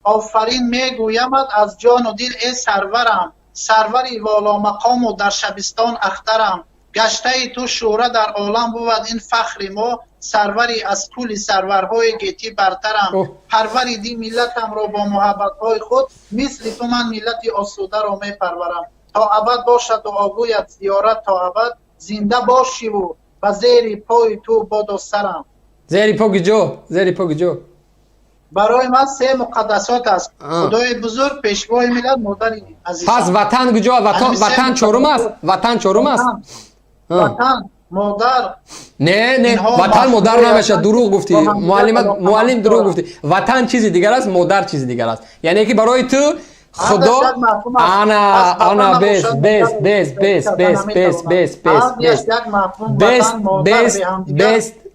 آفرین میگویمت از جان و دل ای سرورم، سروری والا مقام و در شبستان اخترم. گشته تو شوره در عالم بود این فخر ما، سروری از طول سرورهای گیتی برترم. پروریدی ملتم را با محبتهای خود، مثل تو من ملت آسوده را می پرورم. تا ابد باشد و آگویت زیارت تا ابد، زنده باشی و زیر پای تو باد سرم. زیر پا گجو، زیر پا گجو. برای من سه مقدسات است: خدای بزرگ، پیشوای ملت، مادر عزیزم. پس وطن کجا؟ وطن چهارم است. وطن چهارم است. وطن مادر. نه وطن مادر نمیشه، دروغ گفتی. معلم دروغ گفتی. وطن چیزی دیگر است، مادر چیزی دیگر است. یعنی که برای تو خدا انا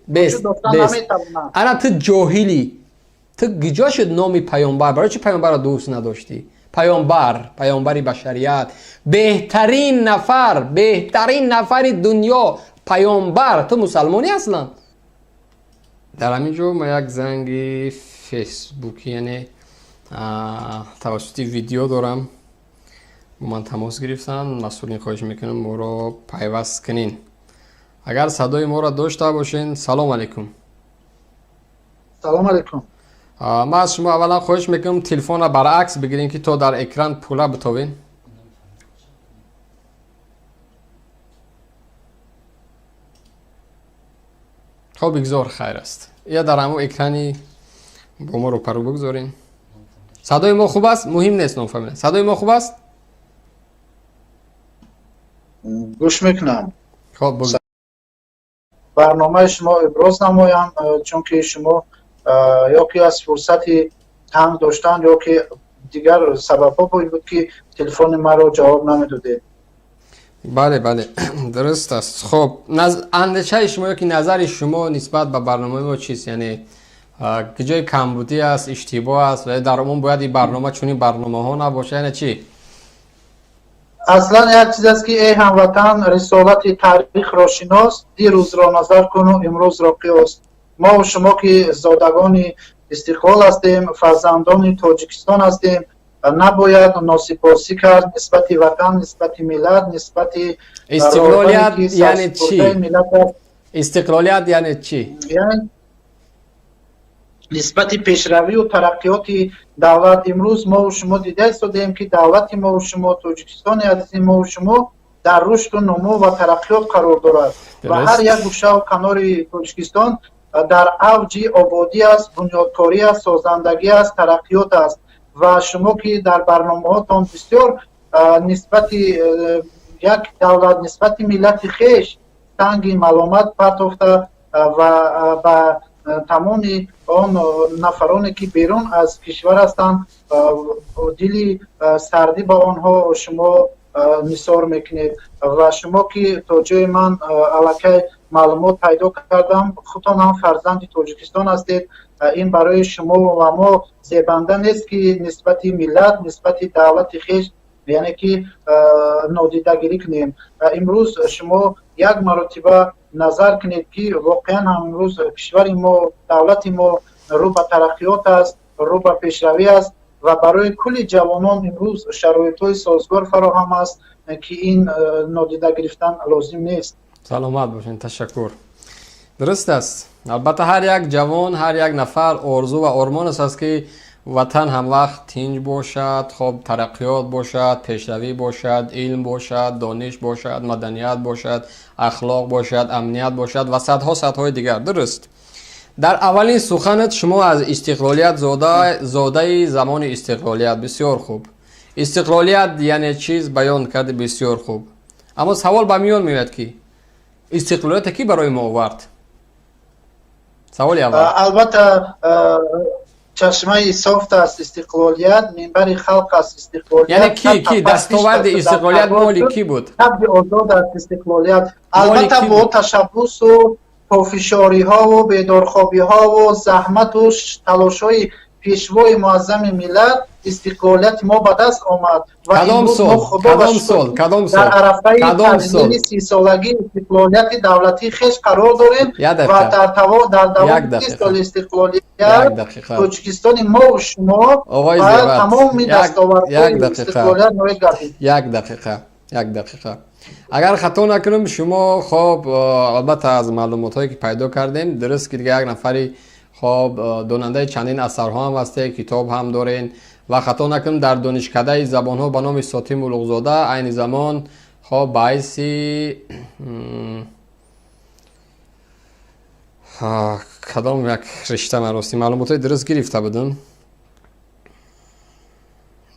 بس انا تو جاهلی. تو گجا شد نامی پیامبر؟ برای چی پیامبر را دوست نداشتی؟ پیامبری بشریت، بهترین نفر دنیا، پیامبر. تو مسلمانی اصلا؟ در همینجا ما یک زنگ فیسبوکی یعنی توسطی ویدیو دارم، با من تماس گرفتن. مسئولین خواهش میکنم ما را پیوست کنین. اگر صدای ما را داشته باشین. سلام علیکم. سلام علیکم. ما از شما اولا خواهش میکنم تلفن را برعکس بگیرین که تا در اکران پولا بتوین. خب بگذار، خیر است. یا در همون اکرانی با ما رو پرو بگذارین. صدای ما خوب است؟ مهم نیست نفهمیدن. صدای ما خوب است؟ گوش میکنم. خب بگذار. برنامه شما ابراز نمایم، چون که شما یا که از فرصتی تنگ داشتن یا که دیگر سبب ها بود که تلفن ما رو جواب نمیداده. بله درست است. خب اندیشه شما یا که نظر شما نسبت به برنامه ما چیست؟ یعنی که جای کمبودی است، اشتباه است و در عموم باید این برنامه چون این برنامه ها نباشه، یعنی چی؟ اصلا یک چیز است که ای هموطن، رسالت تاریخ را شناس، دیروز را نظر کن و امروز را قیاس. ما و شما که زادگان استقلال هستیم، فرزندان تاجیکستان هستیم، نباید ناسپاسی کرد نسبت وطن، نسبت ملت، نسبت استقلالیت. یعنی چی؟ استقلالیت یعنی چی؟ یعنی نسبت پیشروی و ترقیات دولت. امروز ما و شما دیده استادیم که دولت ما و شما، تاجیکستان عزیز ما و شما در رشد و نمو و ترقیات قرار دارد و هر یک گوشه و کنار تاجیکستان در اوج آبادی است، بنیادکاری است، سازندگی است، ترقیات است. و شما که در برنامه‌هاتون بسیار نسبت یک دولت، نسبت ملت خیش تنگ ملامت پرتافته و به تمام آن نفرانی که بیرون از کشور هستند دلی سردی با آنها شما نثار میکنید. و شما که تا جای من الکی معلومات پیدا کردم، خودتان هم فرزند تاجیکستان هستید. این برای شما و ما زیبنده نیست که نسبت ملت، نسبت دولت خیش یعنی که نادیده گیری کنیم. امروز شما یک مرتبه نظر کنید که واقعا هم امروز کشور ما، دولت ما رو به ترقیات است، رو به پیشروی است و برای کل جوانان امروز شرایط‌های سازگار فراهم است که این نادیده گرفتن لازم نیست. سلامت باشین. تشکر. درست است. البته هر یک جوان، هر یک نفر آرزو و آرمان است که وطن هم وقت تنج باشد، خب ترقیات باشد، پیشروی باشد، علم باشد، دانش باشد، مدنیت باشد، اخلاق باشد، امنیت باشد و صدهای دیگر. درست. در اولین سخنت شما از استقلالیت زاده زمان استقلالیت، بسیار خوب. استقلالیت یعنی چیز بیان کرده، بسیار خوب. اما سوال به میان میاد که استقلالیت کی برای ما آورد؟ سوال اول. البته چشمه صافت است استقلالیت، منبر خلق است استقلالیت. یعنی کی دستاورد استقلالیت مالی کی بود؟ تبدیل آزاد است استقلالیت. البته با تشبس و پافشاری ها و بیدارخوابی ها و زحمت و تلاش های پیشوای معظم ملت استقلالیت ما به دست آمد و کدام امروز ما سال خدا و کدام شکر در عرفه کدام سال تمدید 30 سالگی استقلالیت دولتی خیش قرار داریم و در دوام 20 سال استقلالیت تاجیکستان ما و شما آقای باید زیارت تمام دستاوردهای استقلالیت نوید گردیم. یک دقیقه اگر خطا نکنم شما خب البته از معلومات هایی که پیدا کردیم درست که دیگه یک نفری خب دوننده چندین اثرها هم هسته، کتاب هم دارین و خطا نکنم در دانشکده زبان ها به نام ساتی ملوغزاده عین زمان خب باعثی کدام یک رشته مراستی معلومات های درست گرفته بودم.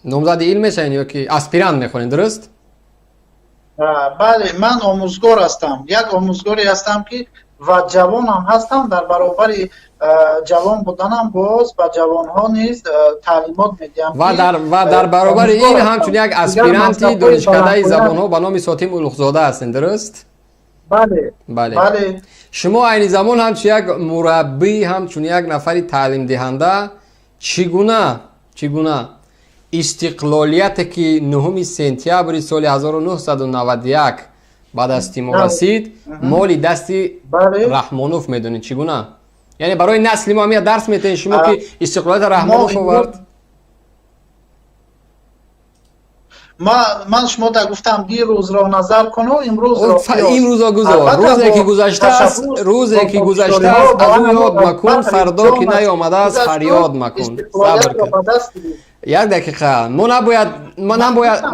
نامزد علمش این یا که اسپیرانت میخونین درست؟ بله من آموزگار هستم، یک آموزگاری هستم که و جوان هم هستم. در برابر جوان بودنم باز به جوان ها نیز تعلیمات میدیم و در برابر این همچون یک اسپیرانتی دانشکده زبان ها به نام ساتی ملوغزاده هستین درست؟ بله. شما عین زمان همچون یک مربی همچون یک نفری تعلیم دهنده چگونه استقلالیت که 9 سپتامبر سال 1991 بعد از تیم رسید مالی دستی رحمانوف میدونید چگونه؟ یعنی برای نسل ما میاد درس میتین شما که استقلالیت رحمانوف آورد؟ من شما تا گفتم دیروز را نظر کنو امروز را گذار روزی که گذشته است از او یاد مکن فردا که نیامده است فریاد مکن. صبر کن یک دقیقه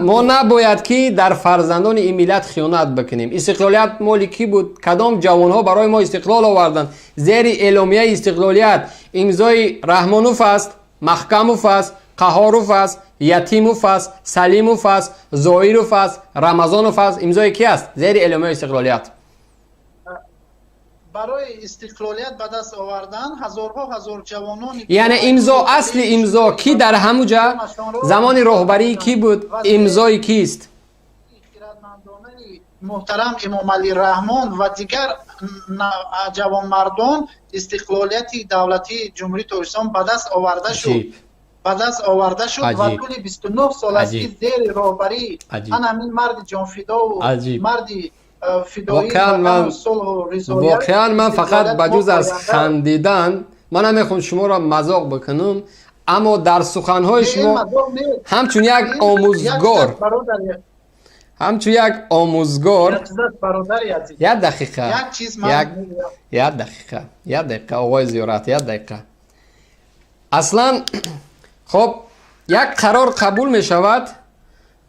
ما نباید که در فرزندان این ملت خیانت بکنیم. استقلالیت مالی کی بود؟ کدام جوانها برای ما استقلال آوردند؟ زیر اعلامیه استقلالیت امضای رحمانوف است، محکموف است، قهاروف است، یتیموف است، سلیموف است، زاهیروف است، رمضانوف است. امضای کی است زیر اعلامیه استقلالیت؟ برای استقلالیت به دست آوردن هزار جوانان، یعنی امضا اصل امضا کی در همونجا زمان راهبری کی بود؟ امضای کیست؟ محترم امام علی رحمان و دیگر جوان مردان استقلالیت دولتی جمهوری تاجیکستان به دست آورده شد و طول 29 سال است که زیر راهبری همین مرد جانفدا و مرد واقعا من فقط بجز از خندیدن من نمیخوام شما را مذاق بکنم، اما در سخنهای شما همچون یک آموزگار یک دقیقه آقای زیارت یک دقیقه اصلا خب یک قرار قبول می شود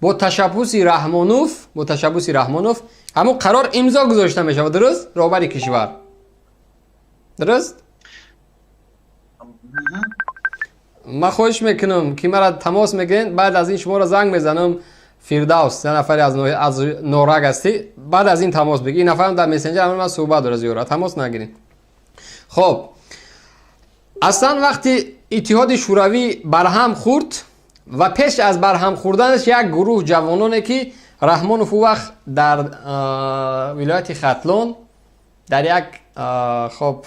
با تشبوس رحمانوف همون قرار امضا گذاشته می شود درست؟ راهبری کشور درست؟ من خوش میکنم که مرا تماس میگین، بعد از این شما را زنگ میزنم فیردوس یه نفری از نورگ هستی، بعد از این تماس بگی. این نفرم در مسنجر همون من صحبت داره زیارت تماس نگیرین. خب اصلا وقتی اتحاد شوروی برهم خورد و پیش از برهم خوردنش یک گروه جوانانی که رحمانوف وقت در ولایت ختلان در یک خب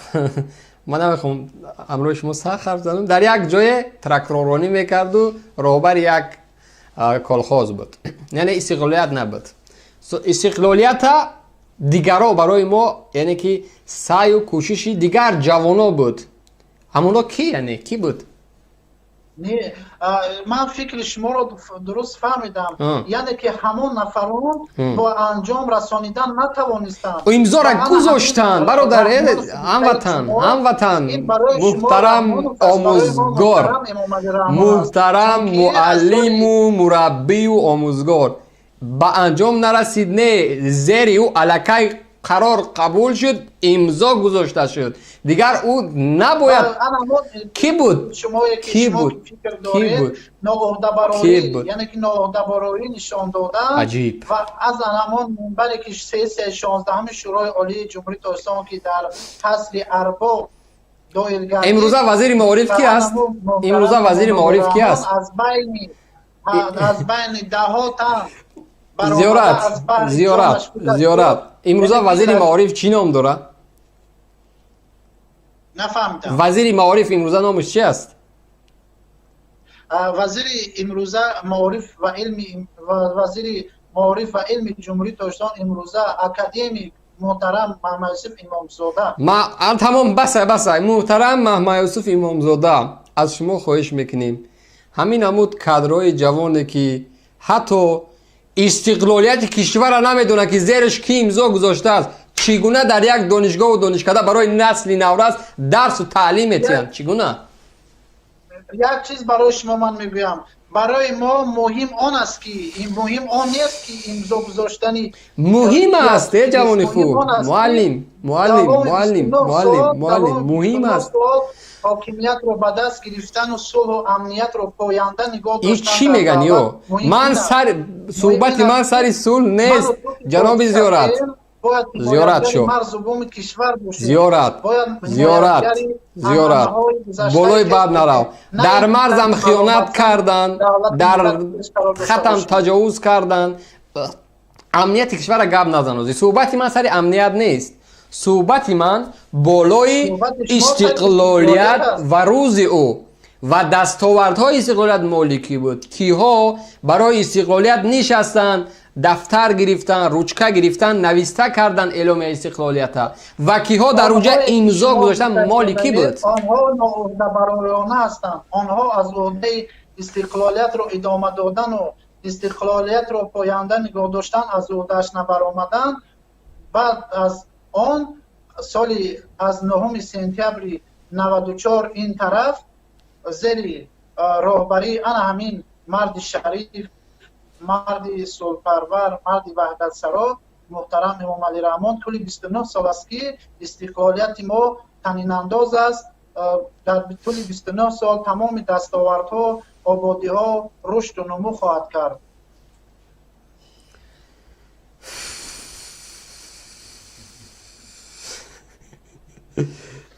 من نمیخوام امروز شما سخت حرف زنم، در یک جای ترکتوررانی میکرد و راهبر یک کالخاز بود، یعنی استقلالیت نبود. استقلالیت دیگرها برای ما یعنی که سعی و کوشش دیگر جوانا بود. همونا کی یعنی کی بود؟ نه من فکر شما رو درست فهمیدم، یعنی که همون نفران با انجام رسانیدن نتوانستند و امضا را گذاشتن. برادر هموطن محترم آموزگار، محترم معلم و مربی و آموزگار، با انجام نرسید نه زیر او الکی قرار قبول شد امضا گذاشته شد دیگر او نباید. کی بود؟ کی بود؟ یعنی که ناعهده‌برایی نشان دادن عجیب. و از همون منبری که 16 شورای عالی جمهوری تاجیکستان که در فصل ارباب دایر گردید. امروزه وزیر معارف کی است؟ از بین ده‌ها تن زیارت امروزه وزیر معارف چی نام داره؟ نفهمیدم. وزیر معارف امروزه نامش چی است؟ وزیر امروزه معارف و علم وزیر معارف و علم جمهوری تاجیکستان امروزه اکادمی محترم محمد یوسف امامزاده ما تمام بس محترم محمد یوسف امامزاده از شما خواهش میکنیم همین عمود کادرهای جوانی که حتی استقلالیت کشور را نمیدونه که زیرش کی امضا گذاشته است چگونه در یک دانشگاه و دانشکده برای نسل نورس درس و تعلیم میتین چگونه یک چیز برای شما من میگویم برای ما مهم آن است که مهم آن نیست که امضا گذاشتنی مهم است جوان خوب معلم مهم است حاکمیت رو به دست گرفتن و صلح و امنیت رو پاینده نگاه داشتن این چی میگن یو من سر صحبت من سر صلح نیست جناب زیارت شو زیارت بالای بعد نرو در مرزم خیانت کردن در ختم تجاوز کردن امنیت کشور گپ نزنوزی صحبت من سر امنیت نیست صحبت من بالای استقلالیت و روز او و دستاوردهای استقلالیت مالکی بود کیها برای استقلالیت نشستن دفتر گرفتن روچکه گرفتن نوشته کردن اعلام استقلالیت و کیها در اونجا امضا گذاشتن مالکی بود آنها ناعهده برایانه هستند آنها از عهده استقلالیت رو ادامه دادن و استقلالیت رو پاینده نگاه داشتن از عهده‌اش نبرآمدن بعد از آن سالی از 9 سپتامبر 94 این طرف زیر راهبری همین مرد شریف مرد صلح‌پرور مرد وحدت سرا محترم امام علی رحمان طول 29 سال است که استقلالیت ما طنین انداز است در طول 29 سال تمام دستاوردها آبادی‌ها رشد و نمو خواهد کرد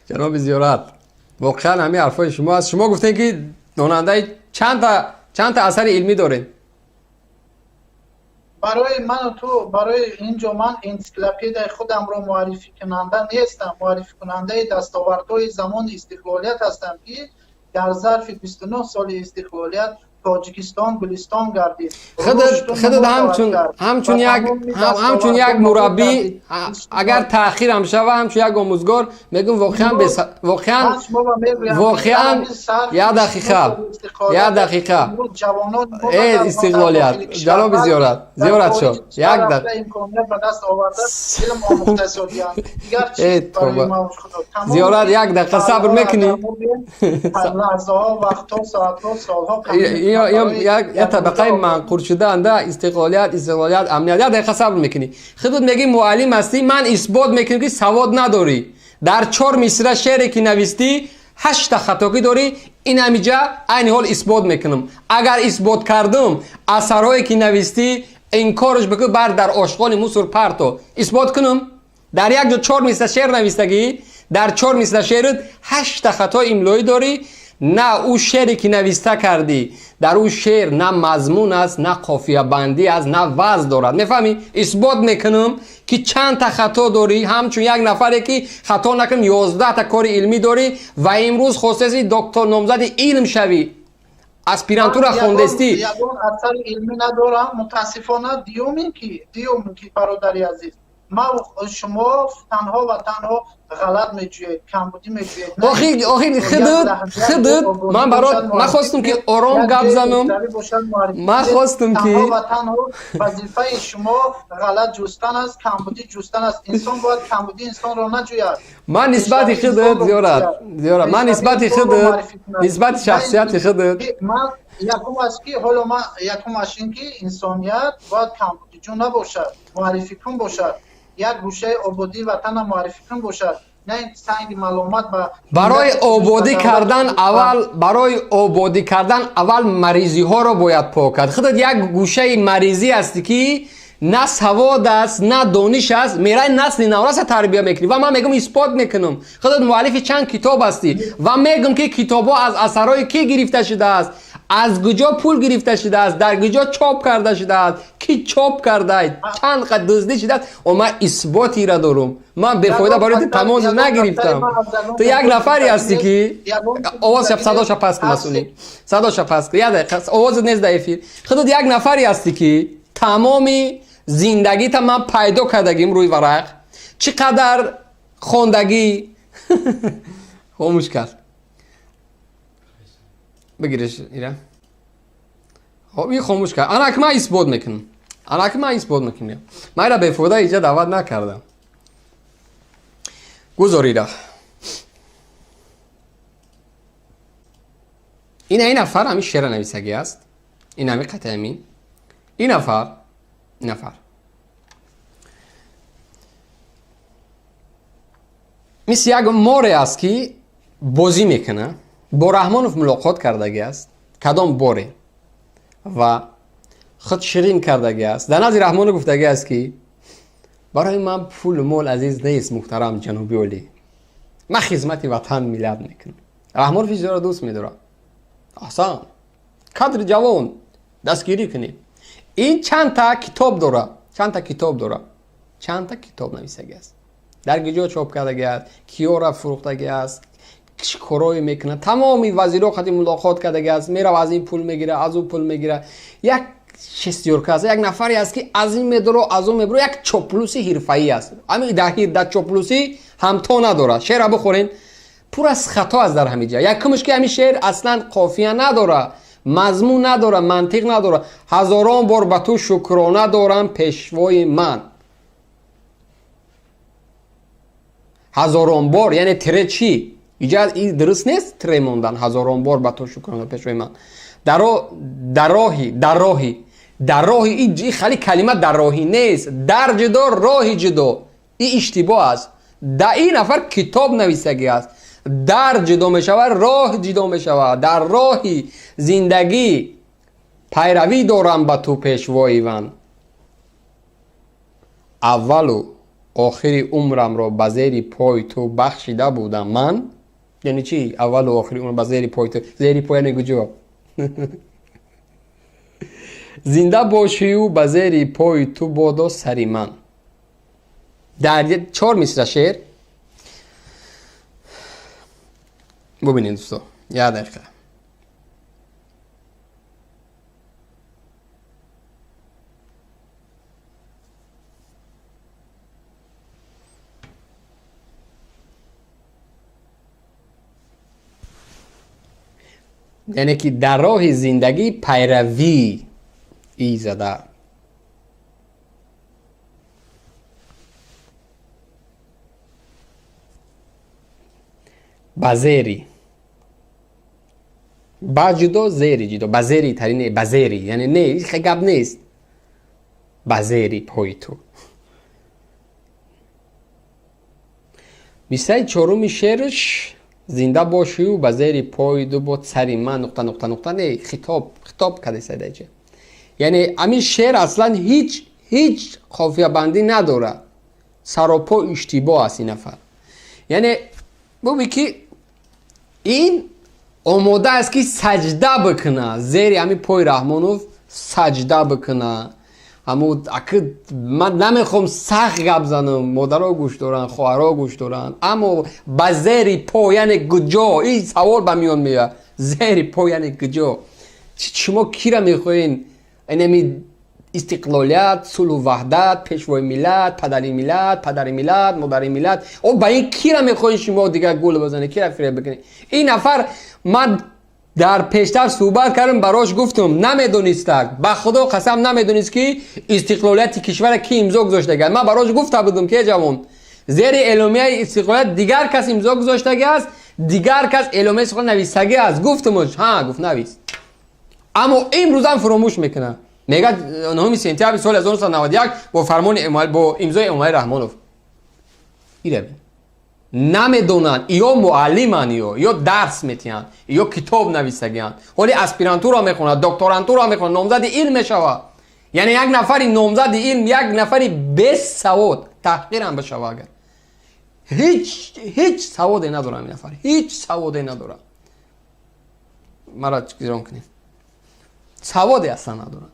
جناب زیارت واقعا همین حرفای شما است شما گفتین که داننده چند تا اثر علمی دارین برای من و تو برای اینجا من انسیکلوپدیای خودم رو معرفی کننده نیستم معرفی کننده دستاوردهای زمان استقلالیت هستم که در ظرف 29 سال استقلالیت تاجیکستان گلستان گردید خودت همچون یک مربی اگر تأخیر هم شوه همچون یک آموزگار میگم واقعا یک دقیقه استقلالیت جناب زیارت شو یک دقیقه زیارت یک دقیقه صبر میکنی یک طبقه منقور شده انده استقلالیت امنیت یک دقیقه صبر میکنی خودت میگی معلم هستی من اثبات میکنم که سواد نداری در 4 مصرع شعری که نوشتی 8 خطاکی داری این همیجا این حال اثبات میکنم اگر اثبات کردم اثرهایی که نوشتی انکارش بکن بر در آشغال موسور پرتو اثبات کنم در یک جا 4 مصرع شعر نوشتگی در 4 مصرع شعرت 8 خطا املایی داری نه او شعری که نوشته کردی در او شعر نه مضمون است نه قافیه بندی است نه وزن دارد میفهمی اثبات میکنم که چند تا خطا داری همچون یک نفری که خطا نکنم 11 تا کار علمی داری و امروز خواستی دکتر نامزد علم شوی اسپیرانتور خوندستی یگان اثر علمی ندارم متاسفانه دیومی که برادری عزیز ما شما تنها و تنها غلط میجوید کمبودی میجوید آخی خودت من برات نخواستم که آرام گپ زنم من خواستم که تنها و تنها وظیفه شما غلط جستن است کمبودی جستن است انسان باید کمبودی انسان را نجوید من نسبت خودت زیارت من نسبت خودت نسبت شخصیت خودت من یکم از که حالا من یکم از این که انسانیت باید کمبودی جو نباشد معرفی کن باشد یک گوشه آبادی وطن معرفی کن باشد نه سنگ ملامت برای آبادی کردن اول مریضی ها رو باید پاک کرد خودت یک گوشه مریضی هستی که نه سواد است نه دانش است میره نسل نورس تربیت میکنی و من میگم اثبات میکنم خودت مؤلف چند کتاب هستی و میگم که کتابا از اثرهای کی گرفته شده است از کجا پول گرفته شده است، در کجا چاپ کرده شده است، کی چاپ کرده، چند قد دزدی شده است و من اثباتی را دارم. من به فایده برای تماس نگرفتم. تو یک نفری هستی که آواز صداش پس کن مسئولی، صداش پس کن، یاد آواز نیست ضعیفی. خودت یک نفری هستی که تمام زندگی تا من پیدا کردگیم روی ورق، چقدر خوندگی خاموش کرد بگیرش ایره. خب این خاموش کرد. انا که من اثبات میکنم، انا که من اثبات میکنم، من را به فایده اینجا دعوت نکردم. گذاریده این نفر همین شعر نویسگی است، این همین قطعه امین، این نفر مثل یک ماره است که بازی میکنه، با رحمانوف ملاقات کردگی است کدام باره و خود شیرین کردگی است. در نزد رحمانوف گفتگی است که برای من پول مال عزیز نیست محترم جنوبی ولی من خدمت وطن ملت میکنم. رحمانوف اینجا را دوست میداره. احسان کادر جوان دستگیری کنید. این چند تا کتاب داره، چند تا کتاب نویسگی است، در کجا چاپ کردگی است، کیا را فروختگی است، چه کارایی میکنه، تمامی وزیرا خاطر ملاقات کردگی است، میره از این پول میگیره از اون پول میگیره. یک شستیورکا است، یک نفری است که از این میدره از اون میبره، یک چاپلوسی حرفه‌ای است. همین در چاپلوسی هم تو نداره. شعر بخورین پر از خطا است در همین جا. یکمش که همین شعر اصلا قافیه نداره، مضمون نداره، منطق نداره. هزاران بار به تو شکرانه دارم پیشوای من. هزاران بار یعنی تره چی؟ اینجا این درست نیست تره موندن. هزاران بار به تو شکرانه پیشوای من. در راهی این خیلی کلمه در راهی نیست، در جدا راهی جدا، این اشتباه است. در این نفر کتاب نویسگی است، در جدا می شود راه جدا می شود. در راهی زندگی پیروی دارم به تو پیشوای من. اول و آخری عمرم را به زیر پای تو بخشیده بودم من. یعنی چی؟ اول و آخری عمرم به زیر پای تو، زیر پای یعنی کجا؟ زنده باشی و به زیر پای تو بادا سری من. در 4 مصرع شعر ببینید دوستان، 1 دقیقه. یعنی که در راه زندگی پیروی ایزده. بازری باجدو زیری جدو بازری ترینه بازری یعنی نه خگاب نیست. بازری پای تو. میسای 4 شعرش زنده باشی و به زیر پای دو بود سری من نقطه نقطه نقطه نه خطاب کرده سیده چه. یعنی همین شعر اصلا هیچ قافیه بندی نداره، سر و پا اشتباه است این نفر. یعنی ببین که این آماده است که سجده بکنه زیر همین پای رحمانوف، سجده بکنه. همون اکد من نمیخوام سخت گپ زنم، مادرها گوش دارن، خواهرها گوش دارن، اما با زیر پا یعنی کجا؟ این سوال به میان میاد. زیر پا یعنی کجا؟ شما کی را میخواین؟ اینمی استقلالیت، صلح و وحدت، پیشوای ملت، پدر ملت، مادر ملت، او با این کی را میخواین شما دیگه گول بزنید؟ کی را فریب بکنید؟ این نفر من در پیشتر صحبت کردم، براش گفتم نمیدونست، به خدا قسم نمیدونست که استقلالیت کشور کی امضا گذاشته. من براش گفته بودم که جوان زیر اعلامیه استقلالیت دیگر کس امضا گذاشته است، دیگر کس اعلامیه استقلالیت نویسته است. گفتمش ها، گفت نویس. اما امروز هم فراموش میکنه. میگه 9 سپتامبر سال 1991 با فرمان با امضای امام رحمانوف. ایره نمیدونن یا معلمن یا درس میتین یا کتاب نویسگیان، ولی اسپیرانتورا میخونه، دکترانتورا میخونه، نامزد علم میشوه. یعنی یک نفری نامزد علم، یک نفری بس سواد تحقیر هم بشوه. اگر هیچ سوادی نداره این نفر، هیچ سوادی نداره. مرا چیکار کنیم؟ سوادی اصلا ندارن.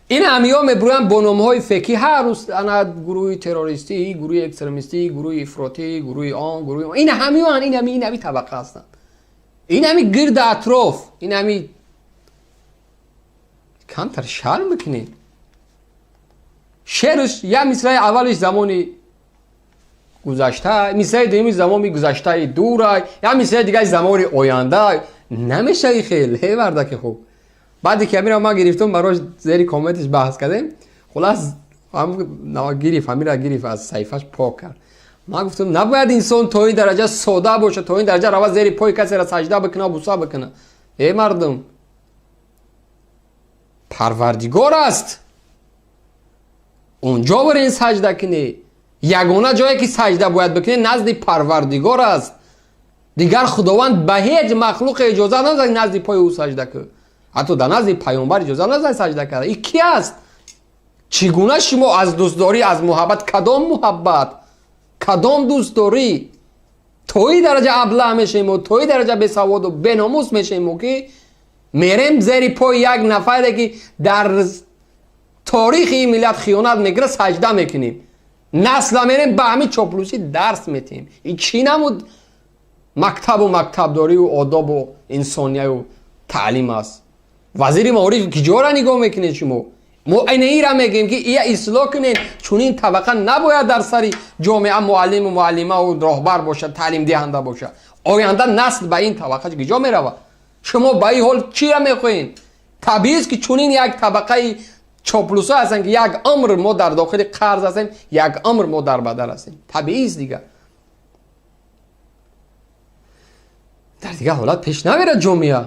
این همیا میبرن با نامهای فقهی هر روز انا گروه تروریستی، گروه اکستریمیستی، گروه افراطی، گروه آن، گروه آن. این همیان این همی طبقه هستن. این همی گرد اطراف، این همی کمتر شرم بکنین. شعرش یا مثل اولش زمانی گذشته، مثل دومی زمانی گذشته دوره، یا مثل دیگه زمانی آینده. نمیشه خیلی وردک خوب. بعدی که میرم ما گرفتم براش زیر کامنتش بحث کردیم، خلاص هم گرفت همیرا گرفت از صحیفش پاک کرد. ما گفتم نباید انسان تا این درجه ساده باشه، تا این درجه روا زیر پای کسی را سجده بکنه بوسا بکنه. ای مردم پروردگار است، اونجا برین سجده کنی. یگانه جایی که سجده باید بکنی نزد پروردگار است. دیگر خداوند به هیچ مخلوق اجازه نداده نزد پای او سجده کنه. حتی در نزد پیامبر اجازه نداده سجده کرده. این کی است؟ چگونه شما از دوستداری از محبت، کدام محبت، کدام دوستداری توی درجه ابله میشیم و توی درجه بی سواد و بی ناموس میشیم که میریم زیر پای یک نفری که در تاریخ این ملت خیانت میکنه سجده میکنیم. نسل میریم به همین چاپلوسی درس میتیم. این چی نمود مکتب و مکتبداری و آداب و انسانیت و تعلیم است. وزیر معارف کجا را نگاه میکنید شما؟ ما این را میگیم که این اصلاح کنین، چون این طبقه نباید در سری جامعه معلم و معلمه و راهبر باشه، تعلیم دهنده باشه. آینده نسل به این طبقه کجا میروه؟ شما به این حال چی را میخواین؟ طبیعی است که چون این یک طبقه چاپلوسا هستن که یک عمر ما در داخل قرض هستیم، یک عمر ما در بدر هستیم. طبیعی است دیگه. در دیگه حالت پیش نمیره جامعه.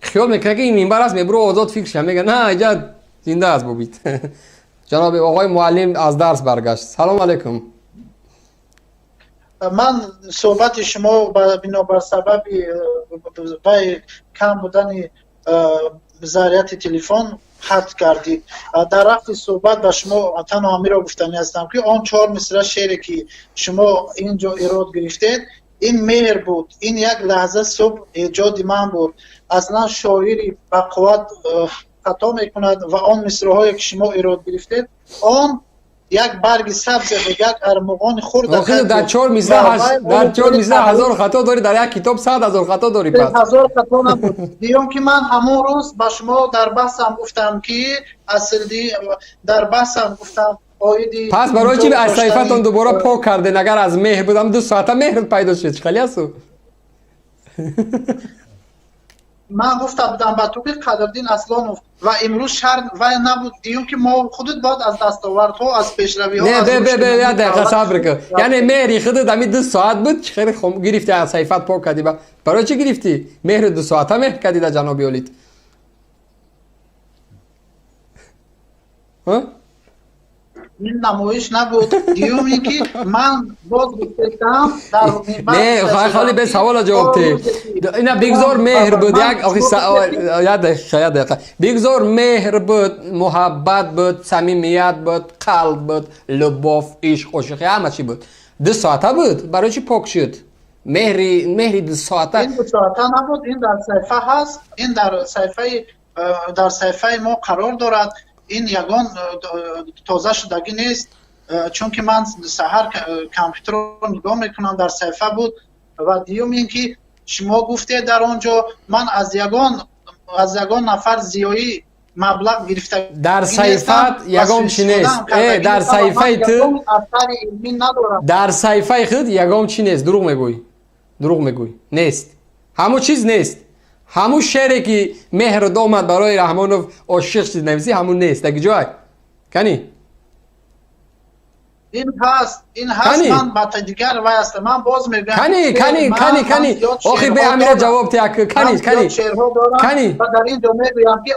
خیال میکنه که این منبر است میبرو آزاد فکرش میگه نه اینجا زنده است ببید. جناب آقای معلم از درس برگشت. سلام علیکم. من صحبت شما بنابر سبب کم بودن ضریت تلفن قطع کردید. در وقت صحبت به شما تنها همین را گفتنی هستم که آن 4 مصرع شعری که شما اینجا ایراد گرفتید این مهر بود. این یک لحظه صبح ایجاد من بود. اصلا شاعری به قوت خطا میکند و آن مصرع‌هایی که شما ایراد گرفتید آن یک برگ سبز یک ارمغان خرد آخه در 4 مصرع هزار خطا داری، در یک کتاب 100,000 خطا داری. پس 1000 خطا نبود. دیدم که من همون روز با شما در بحثم گفتم که اصلی در بحثم گفتم پس برای چی از صحیفتون دوباره پاک کردین؟ اگر از مهر بودم 2 ساعته مهر پیدا شد خیلی هستو. من گفتم بودم با تو که قدردین اصلا و امروز شرط و نبود. دیدم که ما خودت باید از دستاوردها از پیشروی ها نه یه دقیقه صبر کن. یعنی مهری خودت همین 2 ساعت بود خیلی خوب گرفتی از صحیفت پاک کردی. برای چی گرفتی؟ مهر 2 ساعته مهر کردی در جناب عالیت. ها؟ این نمایش نبود. دیومی که من باز گفتم در نه خالی به سوال جواب تی. اینا بگذار مهر بود یک آخه دقیقه بگذار مهر بود، محبت بود، صمیمیت بود، قلب بود، لطف، عشق، عاشقی همه چی بود. 2 ساعته بود. برای چی پاک شد؟ مهری 2 ساعته. این 2 ساعته نبود. این در صفحه هست. این در صفحه ما قرار دارد. این یگان تازه شدگی نیست، چون که من سحر کامپیوتر رو نگاه میکنم در صفحه بود. و دیوم این که شما گفته در آنجا من از یگان نفر زیایی مبلغ گرفته در صحیفت یگام چی نیست. در صحیفه تو در صحیفه خود یگام چی نیست. دروغ میگوی نیست. همون چیز نیست. همون شعری که مهر دامد برای رحمانوف عاشق چیز نویسی همون نیست. دیگه جای کنی این هست من با دیگر و است من باز میگم کنی آخه به امیر جواب تیک کنی و در این جمله میگم که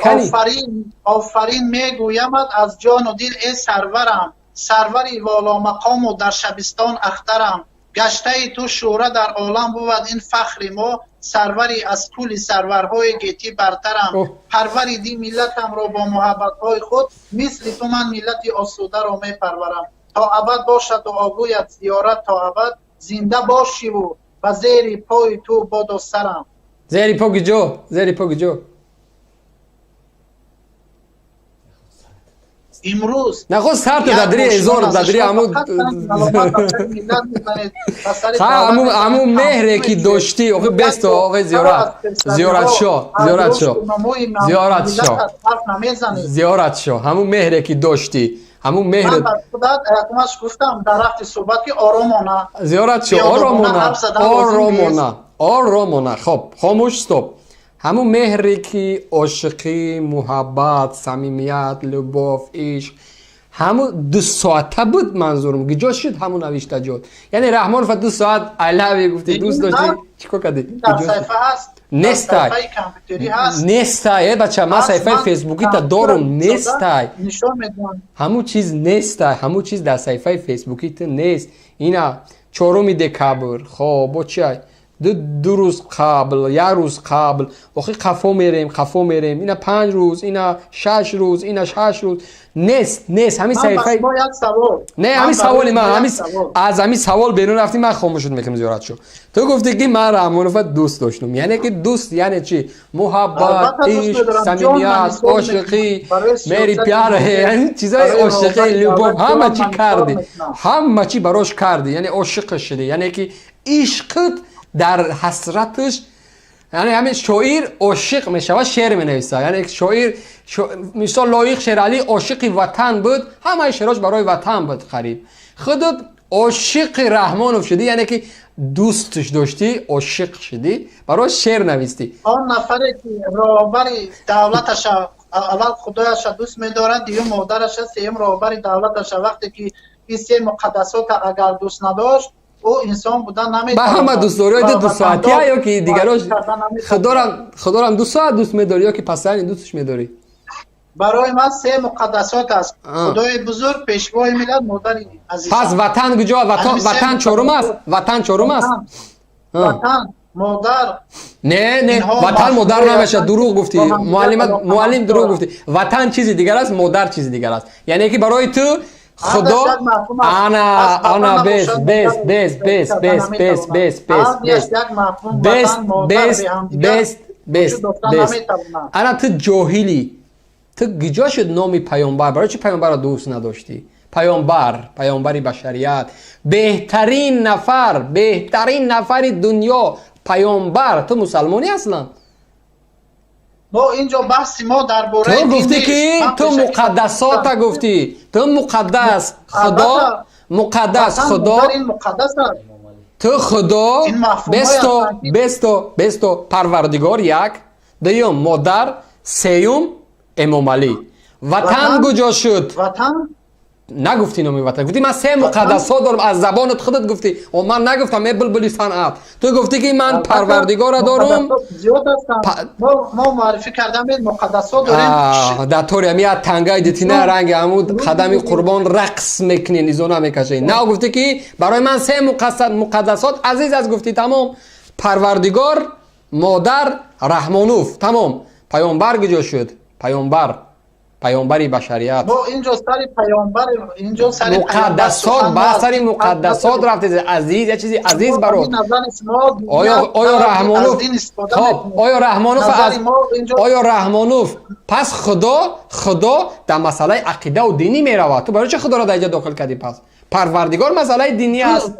آفرین میگویم از جان و دل ای سرورم، سروری والا مقام و در شبستان اخترم. گشته ای تو شوره در عالم بود این فخر ما، سروری از کل سرورهای گیتی برترم. پروری دی ملتم را با محبتهای خود، مثل تو من ملتی آسوده را می پرورم. تا ابد باشد و آگویت زیارت تا ابد، زنده باشی و زیر پای تو باد و سرم. زیر پا گجو امروز نخو سر تو دادری هزار دادری همو مهره که داشتی آقای بست آقای زیارت شو همو مهره که داشتی همو مهر من بر خودت اقامش گفتم در وقت صحبت که آرامانه زیارت شو آرامانه خب خاموش استوب همون مهری که عاشقی محبت صمیمیت لباف عشق همون 2 ساعته بود منظورم گجا شد همون نوشته جد یعنی رحمان فقط 2 ساعت I love you گفتی دوست داشتی چیکار کردی در صفحه هست نستای نستای بچه من صفحه فیسبوکی تا دارم نستای همون چیز نستای همون چیز در صفحه فیسبوکی تا نیست اینا 4 دکبر خب با چی 2 روز قبل 1 روز قبل آخه قفا میریم اینا 5 روز اینا 6 روز اینا 6 روز نیست همین صفحه نه همین سوالی من از همین سوال بیرون رفتیم من خاموش شد میکنم زیارت شو تو گفتی که من رحمان فقط دوست داشتم یعنی که دوست یعنی چی محبت عشق صمیمیت عاشقی میری پیار یعنی چیزای عاشقی لباف همه چی کردی همه چی براش کردی یعنی عاشق شدی یعنی که عشقت در حسرتش یعنی همین شاعر عاشق میشه شعر مینویسه یعنی شاعر مثال لایق شعر علی عاشق وطن بود همه شعراش برای وطن بود خرید خودت عاشق رحمانوف شدی یعنی که دوستش داشتی عاشق شدی برای شعر نویستی آن نفری که راهبری دولتش اول خدایش دوست می‌دارند دیگه مادرش سیم راهبری دولتش وقتی که این 3 مقدسات اگر دوست نداشت او انسان بودن نمی‌تونه با همه دوست داری 2 ساعتی یا که دیگراش خدا 2 ساعت دوست می‌داری یا که پسانی دوستش می‌داری برای من 3 مقدسات است خدای بزرگ پیشوای ملت مادر عزیز پس وطن کجا وطن چهارم است وطن چهارم است وطن مادر نه وطن مادر نمیشه دروغ گفتی معلم دروغ گفتی وطن چیزی دیگر است مادر چیزی دیگر است یعنی که برای تو خدا انا بس انا تو جاهلی تو گجا شد نامی پیامبر برای چی پیامبر را دوست نداشتی پیامبری بشریت بهترین نفر دنیا پیامبر تو مسلمانی اصلا ما اینجا بحث ما درباره تو گفتی که تو مقدسات گفتی تو مقدس خدا تو خدا بستو پروردگار یک دوم مادر سیوم امام علی وطن کجا شد نگفتی نامی وطن گفتی من 3 مقدسات دارم از زبانت خودت گفتی و من نگفتم من بلبلی صنعت تو گفتی که من پروردگار دارم ما معرفی کردم مقدسات داریم در طوری همی از تنگای دیتینه رنگ عمود قدمی قربان رقص میکنین ایزونا میکشین نه گفتی که برای من 3 مقدسات عزیز از گفتی تمام پروردگار مادر رحمانوف تمام پیامبر کجا شد پیامبری بشریت ما اینجا سری پیامبر اینجا سری مقدسات با سری مقدسات رفته عزیز یه چیزی عزیز برات آیا رحمانوف پس خدا در مسئله عقیده و دینی میرود تو برای چه خدا را در اینجا داخل کردی پس پروردگار مسئله دینی است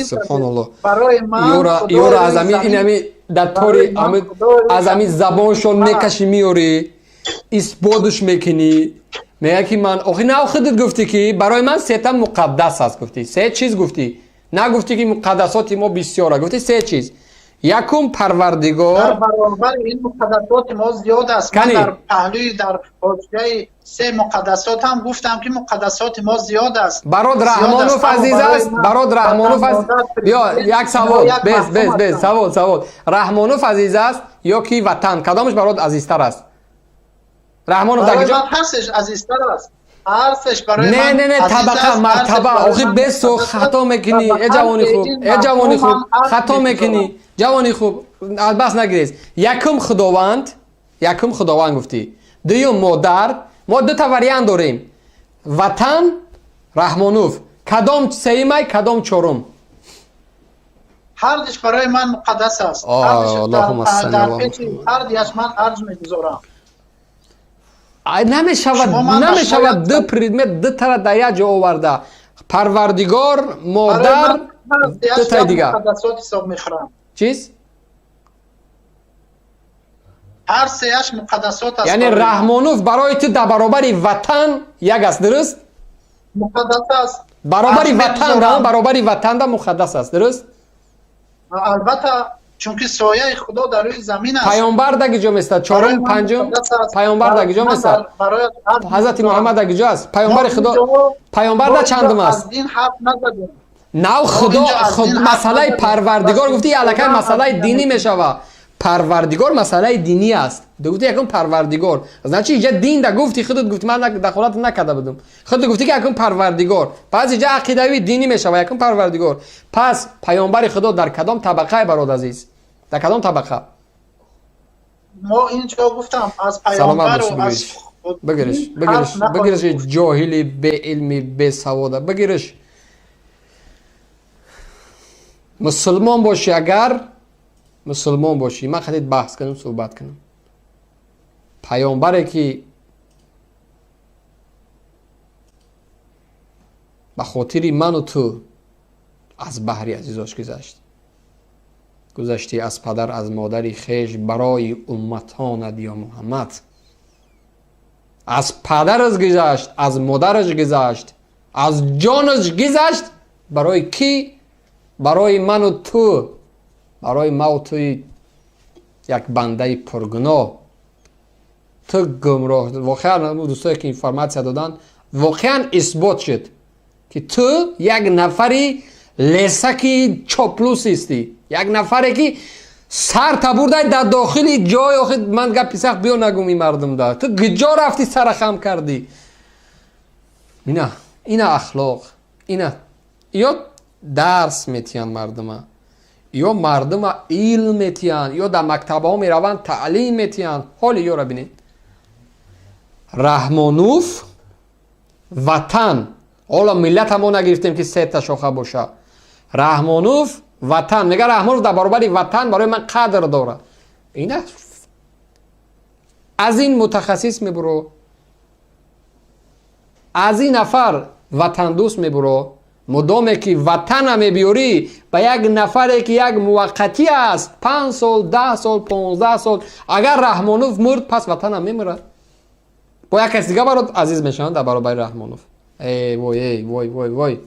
سبحان الله یورا از همین در طوری از همین زبانشون میکشی میاری اثباتش میکنی میگه که من آخه نه خودت گفتی که برای من 3 تا مقدس است گفتی 3 چیز گفتی نگفتی که مقدسات ما بسیاره گفتی 3 چیز یکم پروردگار در برابر این مقدسات ما زیاد است من در پهلوی در حاشیه 3 مقدسات هم گفتم که مقدسات ما زیاد است برات رحمانوف عزیز است برات رحمانوف است بیا یک سوال بس سوال رحمانوف عزیز است یا کی وطن کدامش برات عزیزتر است رحمانوف در کجا هستش عزیزتر است هستش برای نه طبقه مرتبه آخه بسو خطا میکنی ای جوانی خوب خطا میکنی جوانی خوب بس نگریز یکم خداوند گفتی دوم مادر ما 2 تا وریانت داریم وطن رحمانوف کدام سیمه کدام چهارم هر دیش برای من مقدس است اللهم صل علی هر دیش من عرض میگذارم نمیشود دو پردمت دو تا در یک جا آورده پروردگار مادر دو تا دیگه مقدسات حساب میخورم. چیز؟ هر سهش مقدسات است. یعنی رحمانوف برای تو در برابر وطن یک است، درست؟ مقدس است. برابر وطن دا برابر وطن دا مقدس است، درست؟ البته چون که سایه خدا در روی زمین است. پیامبر در کجا است؟ چهارم پنجم پیامبر در کجا است؟ حضرت محمد در کجا است؟ پیامبر خدا پیامبر در چندم است؟ نه خدا خود مسئله پروردگار گفتی الکه مسئله دینی میشوه. پروردگار مسئله دینی است. دو گفتی یکم پروردگار. از نه چی اینجا دین دا گفتی خودت گفتی من دخالت نکرده بودم. خودت گفتی که یکم پروردگار. پس اینجا عقیدوی دینی میشوه یکم پروردگار. پس پیامبر خدا در کدام طبقه برادر عزیز؟ در کدام طبقه؟ ما اینجا گفتم از پیامبر و از بگیرش جاهلی به علمی به سواده بگیرش. مسلمان باشی اگر مسلمان باشی من خیلی بحث کنم صحبت کنم پیامبره که به خاطر من و تو از بحری عزیزاش گذشتی از پدر از مادری خیش برای امتانت یا محمد از پدرش گذشت از مادرش گذشت از جانش گذشت برای کی؟ برای من و تو برای ما و توی یک بنده پرگناه تو گمراه واقعا دوستایی که اینفورماسیا دادن واقعا اثبات شد که تو یک نفری لسکی چاپلوس هستی یک نفری که سر تبورده در داخلی جای آخه من گپی سخت بیا نگومی مردم ده تو گجا رفتی سر خم کردی اینا اخلاق اینا یا درس میتین مردم یا مردم علم میتین یا در مکتب ها میروند تعلیم میتین حالی یا را بینید رحمانوف وطن حالا ملت هم ما نگرفتیم که سه تا شاخه باشه رحمانوف وطن میگه رحمانوف در برابر وطن برای من قدر داره اینه از این متخصص میبرو از این نفر وطن دوست میبرو مدامه که وطن هم بیاری به یک نفره که یک موقتی است 5 سال 10 سال 15 سال اگر رحمانوف مرد پس وطن هم میمره با یک کسی دیگه برات عزیز میشن در برابر رحمانوف ای وای ای وای وای وای